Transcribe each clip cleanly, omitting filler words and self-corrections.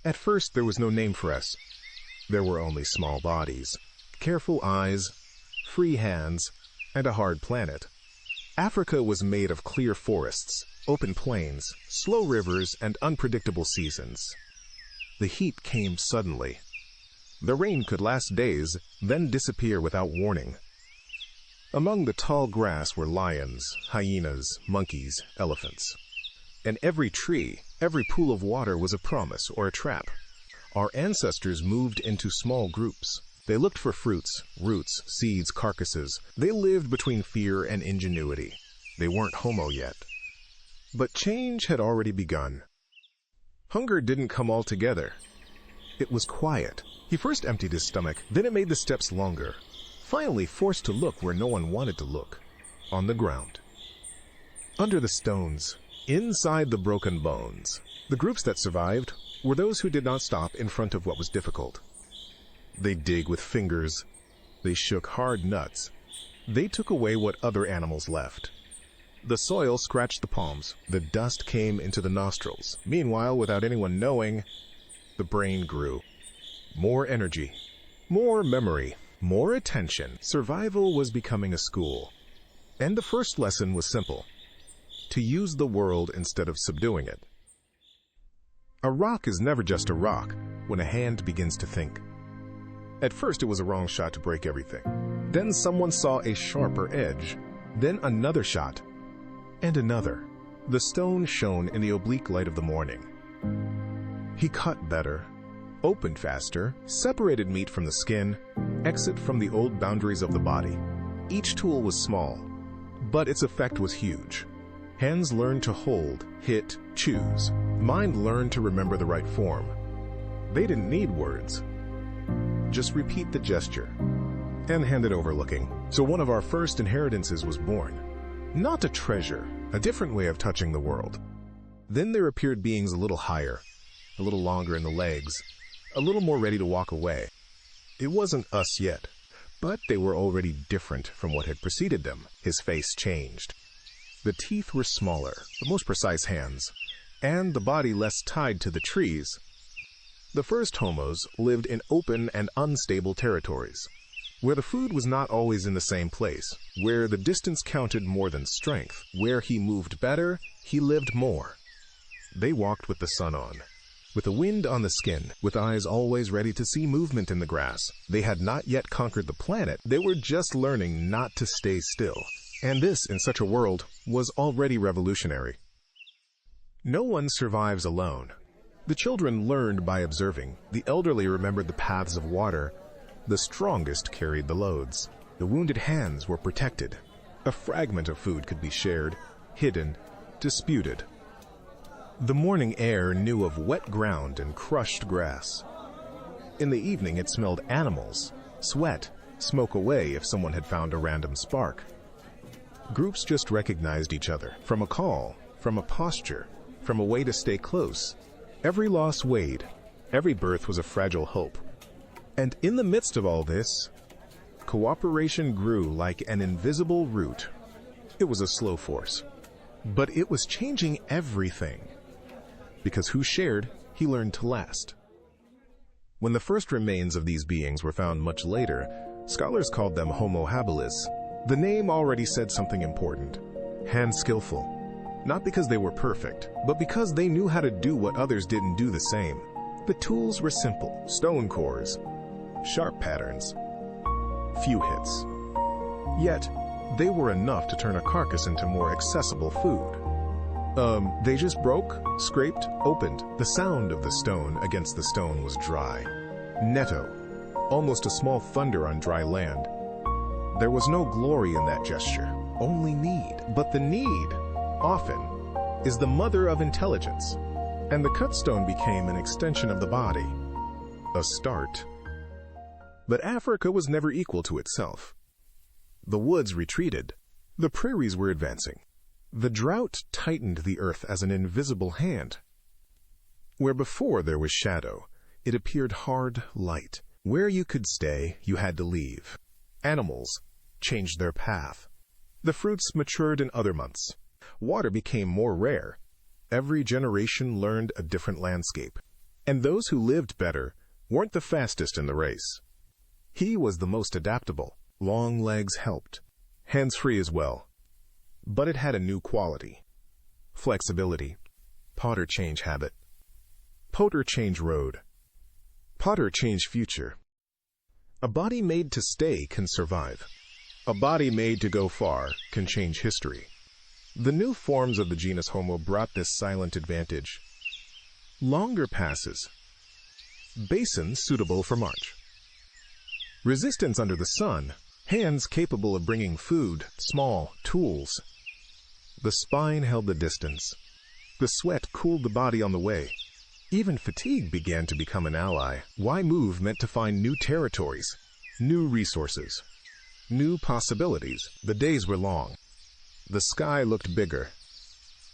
At first, there was no name for us. There were only small bodies, careful eyes, free hands, and a hard planet. Africa was made of clear forests, open plains, slow rivers, and unpredictable seasons. The heat came suddenly. The rain could last days, then disappear without warning. Among the tall grass were lions, hyenas, monkeys, elephants. And every tree, every pool of water was a promise or a trap. Our ancestors moved into small groups. They looked for fruits, roots, seeds, carcasses. They lived between fear and ingenuity. They weren't Homo yet. But change had already begun. Hunger didn't come all together. It was quiet. He first emptied his stomach, then it made the steps longer. Finally forced to look where no one wanted to look, on the ground. Under the stones, inside the broken bones, the groups that survived were those who did not stop in front of what was difficult. They dig with fingers. They shook hard nuts. They took away what other animals left. The soil scratched the palms. The dust came into the nostrils. Meanwhile, without anyone knowing, the brain grew. More energy, more memory, more attention. Survival was becoming a school. And the first lesson was simple: to use the world instead of subduing it. A rock is never just a rock when a hand begins to think. At first, it was a wrong shot to break everything. Then someone saw a sharper edge. Then another shot. And another. The stone shone in the oblique light of the morning. He cut better, opened faster, separated meat from the skin, exit from the old boundaries of the body. Each tool was small, but its effect was huge. Hands learned to hold, hit, choose. Mind learned to remember the right form. They didn't need words. Just repeat the gesture and hand it over looking. So one of our first inheritances was born. Not a treasure, a different way of touching the world. Then there appeared beings a little higher, a little longer in the legs, a little more ready to walk away. It wasn't us yet, but they were already different from what had preceded them. His face changed. The teeth were smaller, the most precise hands, and the body less tied to the trees. The first Homos lived in open and unstable territories, where the food was not always in the same place, where the distance counted more than strength, where he moved better, he lived more. They walked with the sun on, with the wind on the skin, with eyes always ready to see movement in the grass. They had not yet conquered the planet, they were just learning not to stay still. And this, in such a world, was already revolutionary. No one survives alone. The children learned by observing. The elderly remembered the paths of water. The strongest carried the loads. The wounded hands were protected. A fragment of food could be shared, hidden, disputed. The morning air knew of wet ground and crushed grass. In the evening it smelled animals, sweat, smoke away if someone had found a random spark. Groups just recognized each other, from a call, from a posture, from a way to stay close. Every loss weighed. Every birth was a fragile hope. And in the midst of all this, cooperation grew like an invisible root. It was a slow force, but it was changing everything. Because who shared, he learned to last. When the first remains of these beings were found much later, scholars called them Homo habilis. The name already said something important. Hand skillful. Not because they were perfect, but because they knew how to do what others didn't do the same. The tools were simple: stone cores, sharp patterns, few hits. Yet, they were enough to turn a carcass into more accessible food. They just broke, scraped, opened. The sound of the stone against the stone was dry. Netto, almost a small thunder on dry land. There was no glory in that gesture, only need. But the need, often, is the mother of intelligence, and the cut stone became an extension of the body, a start. But Africa was never equal to itself. The woods retreated. The prairies were advancing. The drought tightened the earth as an invisible hand. Where before there was shadow, it appeared hard light. Where you could stay, you had to leave. Animals changed their path. The fruits matured in other months. Water became more rare. Every generation learned a different landscape. And those who lived better weren't the fastest in the race. He was the most adaptable. Long legs helped. Hands-free as well. But it had a new quality. Flexibility. Potter change habit. Potter change road. Potter change future. A body made to stay can survive. A body made to go far can change history. The new forms of the genus Homo brought this silent advantage. Longer passes. Basins suitable for march. Resistance under the sun. Hands capable of bringing food, small tools. The spine held the distance. The sweat cooled the body on the way. Even fatigue began to become an ally. Why move meant to find new territories, new resources, new possibilities. The days were long. The sky looked bigger,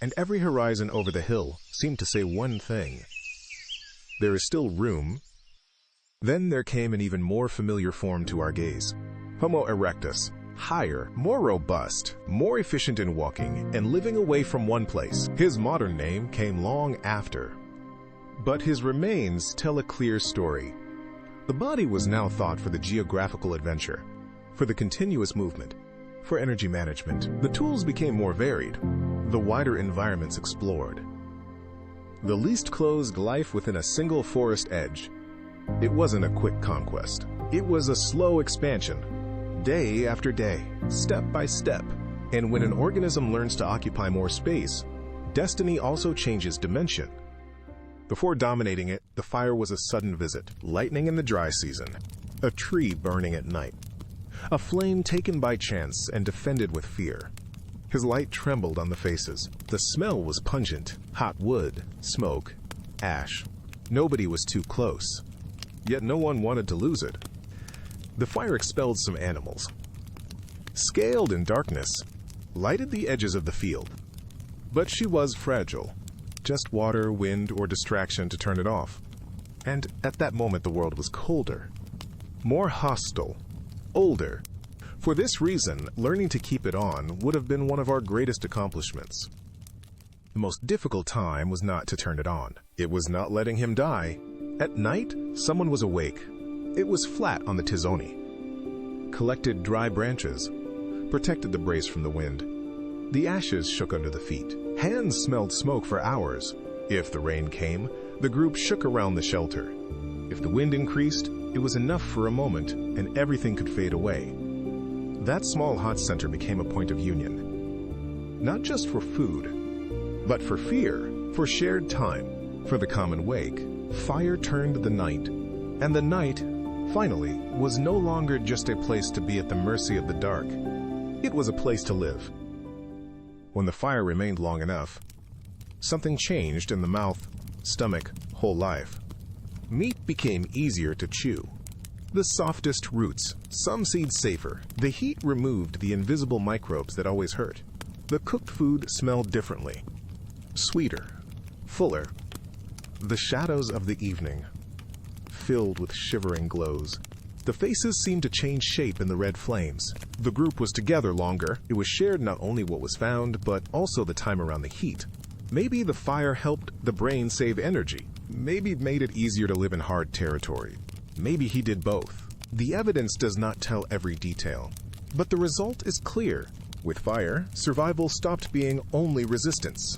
and every horizon over the hill seemed to say one thing. There is still room. Then there came an even more familiar form to our gaze. Homo erectus, higher, more robust, more efficient in walking and living away from one place. His modern name came long after. But his remains tell a clear story. The body was now thought for the geographical adventure, for the continuous movement, for energy management. The tools became more varied, the wider environments explored. The least closed life within a single forest edge. It wasn't a quick conquest. It was a slow expansion, day after day, step by step. And when an organism learns to occupy more space, destiny also changes dimension. Before dominating it, the fire was a sudden visit, lightning in the dry season, a tree burning at night, a flame taken by chance and defended with fear. His light trembled on the faces. The smell was pungent, hot wood, smoke, ash. Nobody was too close, yet no one wanted to lose it. The fire expelled some animals. Scaled in darkness, lighted the edges of the field. But she was fragile. Just water, wind, or distraction to turn it off. And at that moment the world was colder, more hostile, older. For this reason, learning to keep it on would have been one of our greatest accomplishments. The most difficult time was not to turn it on. It was not letting him die. At night, someone was awake. It was flat on the Tizoni. Collected dry branches, protected the brace from the wind. The ashes shook under the feet. Hands smelled smoke for hours. If the rain came, the group shook around the shelter. If the wind increased, it was enough for a moment, and everything could fade away. That small hot center became a point of union. Not just for food, but for fear, for shared time, for the common wake. Fire turned the night, and the night, finally, was no longer just a place to be at the mercy of the dark. It was a place to live. When the fire remained long enough, something changed in the mouth, stomach, whole life. Meat became easier to chew. The softest roots, some seeds safer. The heat removed the invisible microbes that always hurt. The cooked food smelled differently, sweeter, fuller. The shadows of the evening, filled with shivering glows. The faces seemed to change shape in the red flames. The group was together longer. It was shared not only what was found, but also the time around the heat. Maybe the fire helped the brain save energy. Maybe it made it easier to live in hard territory. Maybe he did both. The evidence does not tell every detail, but the result is clear. With fire, survival stopped being only resistance.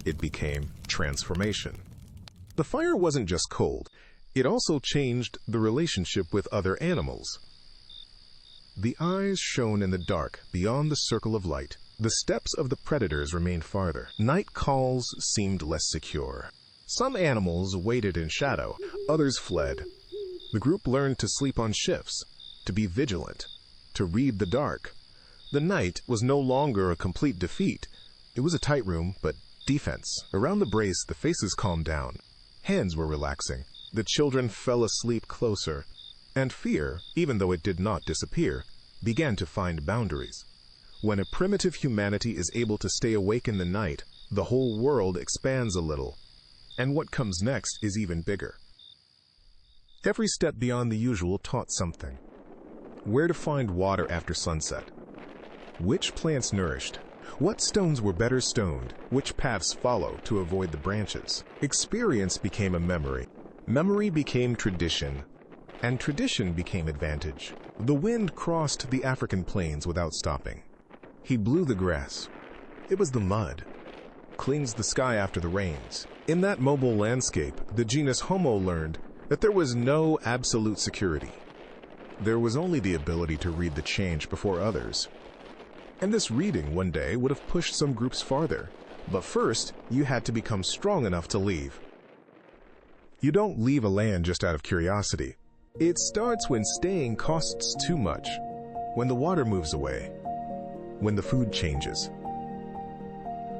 It became transformation. The fire wasn't just cold. It also changed the relationship with other animals. The eyes shone in the dark, beyond the circle of light. The steps of the predators remained farther. Night calls seemed less secure. Some animals waited in shadow, others fled. The group learned to sleep on shifts, to be vigilant, to read the dark. The night was no longer a complete defeat. It was a tight room, but defense. Around the brace, the faces calmed down. Hands were relaxing. The children fell asleep closer, and fear, even though it did not disappear, began to find boundaries. When a primitive humanity is able to stay awake in the night, the whole world expands a little, and what comes next is even bigger. Every step beyond the usual taught something. Where to find water after sunset, which plants nourished, what stones were better stoned, which paths follow to avoid the branches. Experience became a memory. Memory became tradition, and tradition became advantage. The wind crossed the African plains without stopping. He blew the grass. It was the mud. Cleansed the sky after the rains. In that mobile landscape, the genus Homo learned that there was no absolute security. There was only the ability to read the change before others. And this reading one day would have pushed some groups farther. But first, you had to become strong enough to leave. You don't leave a land just out of curiosity. It starts when staying costs too much, when the water moves away, when the food changes,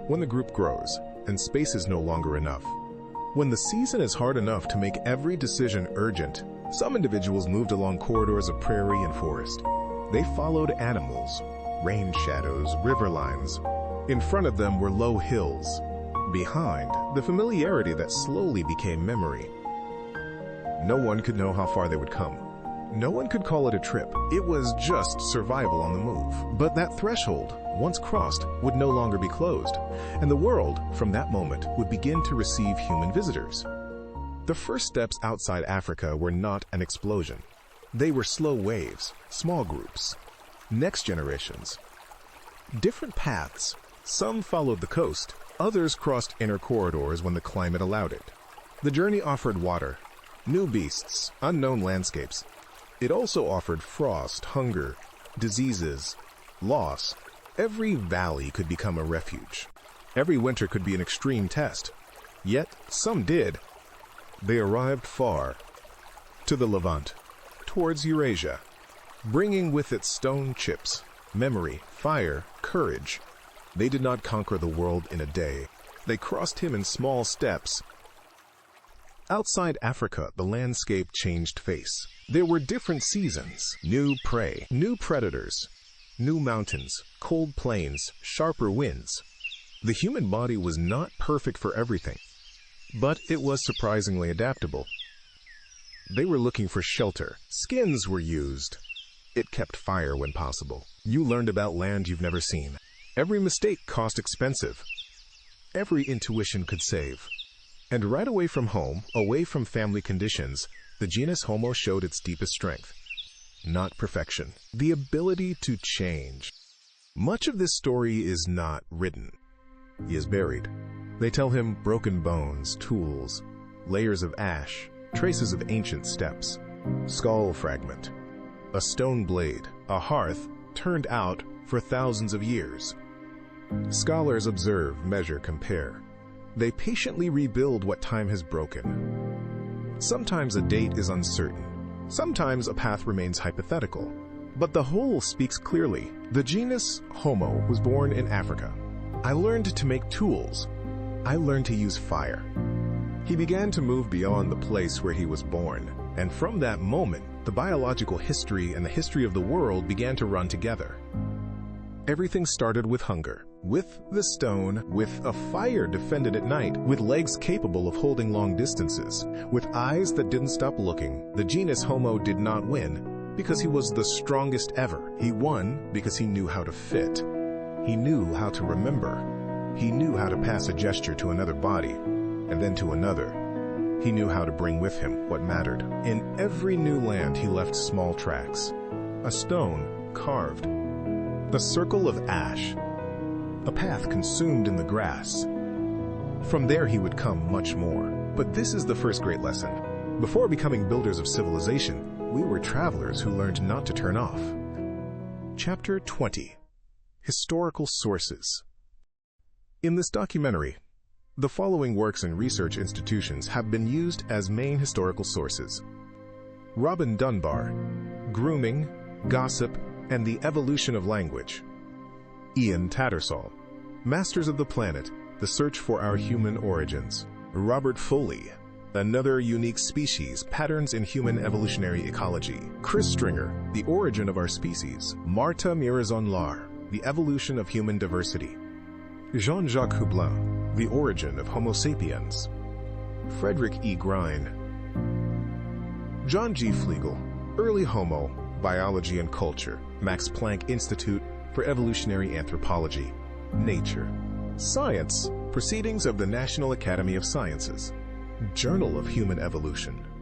when the group grows and space is no longer enough, when the season is hard enough to make every decision urgent. Some individuals moved along corridors of prairie and forest. They followed animals, rain shadows, river lines. In front of them were low hills. Behind, the familiarity that slowly became memory. No one could know how far they would come. No one could call it a trip. It was just survival on the move. But that threshold, once crossed, would no longer be closed, and the world, from that moment, would begin to receive human visitors. The first steps outside Africa were not an explosion. They were slow waves, small groups, next generations. Different paths. Some followed the coast, others crossed inner corridors when the climate allowed it. The journey offered water, new beasts, unknown landscapes. It also offered frost, hunger, diseases, loss. Every valley could become a refuge. Every winter could be an extreme test. Yet, some did. They arrived far, to the Levant, towards Eurasia, bringing with it stone chips, memory, fire, courage. They did not conquer the world in a day. They crossed him in small steps. Outside Africa, the landscape changed face. There were different seasons, new prey, new predators, new mountains, cold plains, sharper winds. The human body was not perfect for everything, but it was surprisingly adaptable. They were looking for shelter. Skins were used. It kept fire when possible. You learned about land you've never seen. Every mistake cost expensive. Every intuition could save. And right away from home, away from family conditions, the genus Homo showed its deepest strength. Not perfection. The ability to change. Much of this story is not written. He is buried. They tell him broken bones, tools, layers of ash, traces of ancient steps, skull fragment, a stone blade, a hearth turned out for thousands of years. Scholars observe, measure, compare. They patiently rebuild what time has broken. Sometimes a date is uncertain. Sometimes a path remains hypothetical. But the whole speaks clearly. The genus Homo was born in Africa. I learned to make tools. I learned to use fire. He began to move beyond the place where he was born, and from that moment, the biological history and the history of the world began to run together. Everything started with hunger, with the stone, with a fire defended at night, with legs capable of holding long distances, with eyes that didn't stop looking. The genus Homo did not win because he was the strongest ever. He won because he knew how to fit. He knew how to remember. He knew how to pass a gesture to another body, and then to another. He knew how to bring with him what mattered. In every new land he left small tracks. A stone carved. A circle of ash. A path consumed in the grass. From there he would come much more. But this is the first great lesson. Before becoming builders of civilization, we were travelers who learned not to turn off. Chapter 20. Historical Sources. In this documentary, the following works and research institutions have been used as main historical sources: Robin Dunbar, Grooming, Gossip, and the Evolution of Language; Ian Tattersall, Masters of the Planet, The Search for Our Human Origins; Robert Foley, Another Unique Species, Patterns in Human Evolutionary Ecology; Chris Stringer, The Origin of Our Species; Marta Mirazon-Lar, The Evolution of Human Diversity; Jean-Jacques Hublin, The Origin of Homo sapiens; Frederick E. Grein; John G. Flegel, Early Homo, Biology and Culture, Max Planck Institute for Evolutionary Anthropology; Nature; Science, Proceedings of the National Academy of Sciences; Journal of Human Evolution.